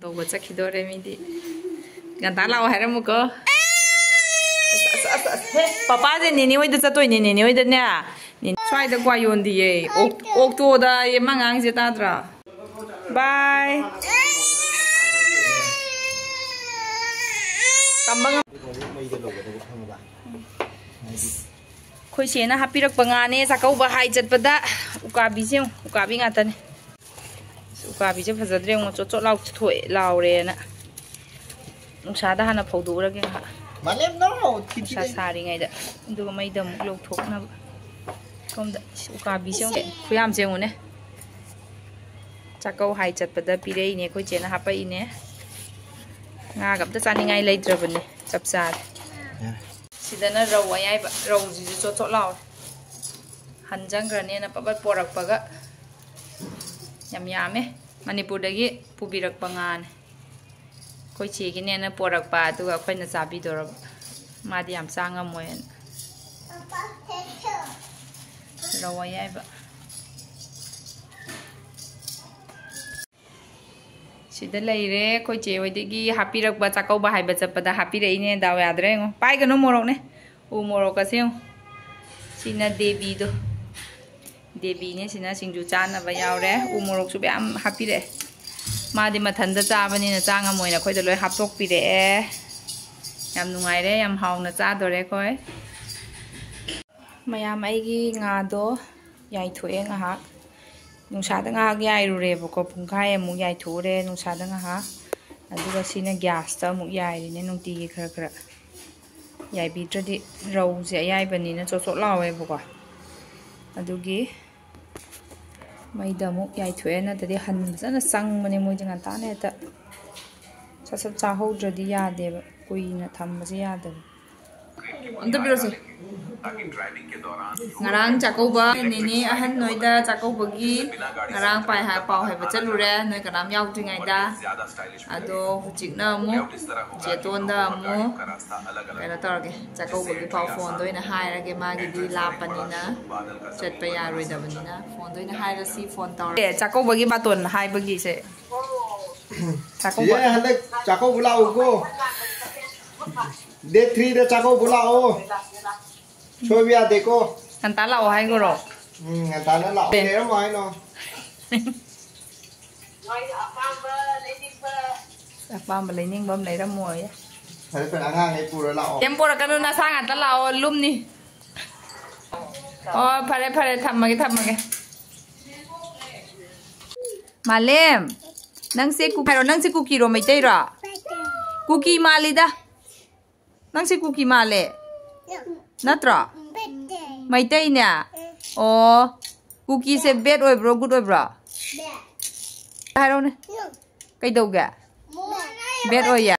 Đâu có chắc khi đó đây mình đi gần ta lao hay là một cơ papa thì nini ơi được tôi nini ơi được nè xoay được qua yun đi ốc tua đó em mang ăn gì ta ra bye cầm băng khôi xe na happy rak banga ne sa kau ba hai chat pada ukabi se ukabi nga tan ukabi je phajadre ngo cho lau thoi lau re na nungsa da hana phaudu ra ge ha malem no sa sari ngai da du mai dam lok thok na kom da ukabi se khuyam je ngo ne cha kau hai chat pada pirei ne khoi che na hapai ne nga gap ta chani ngai leitra bane chap cha sidana raw ayai ba raw ji cho law hanjang grane na pabat porak paga yam yame manipur dagi pubirak pangan koi che gi ne na porak pa tu ga khoi na chabi dor ma di yam sanga moyen raw ayai ba sida leire koi che oi dagi happy rak ba chakau ba hai ba chapada happy rei ne daw yadre ngo pai ga no morok ne u morok ka seung sina devi do devi ne sina singju chana ba yaure u morok su bam happy re ma di mathan da cha bani na changa moi na khoi da loi hap tok pi re yam nungai re yam haung na cha do re khoi mayam ai gi nga do yai thoe nga ha nungsa da nga yai ru re bako pungkai mu yai thu re nungsa da nga ha aduga sina gas ta mu yai ri ne nungti gi khara khara yai bi tradi raw je yai bani na cho lawe bako adugi mai da mu yai thoe na tadi han sana sang mane mu jang ta ne ta sa sa cha ho tradi ya de koi na tham ma je ya de amta biro se ngarang chakauba nini ahan noida chakauba-gi ngarang pai ha pau hai ba chalure noi kanam yaw tingai da ado hujikna mu jeton da mu kala targe chakauba-gi pau phone doina hairage magi di lapanina chatpa yaroi da banina phone doina haira si phone tar chakauba-gi baton hai bagi se chakauba ye hande chakau bulau ko day 3 da chakau bulau choi bia deko anta lao hai go ro anta na lao ne ra mai no pam ba lening bam lai ra moi phảiเป็นอาหารให้ปูแล้วเรา em pora kanu na sang anta lao lum ni oh phare thammage malem nang se ku pharo nang se cookie ro mai tai ra cookie malida nang se cookie male natra mai tai nya oh cookie se bad oi bro good oi bro bad haro ne kai dau ga bad oi ya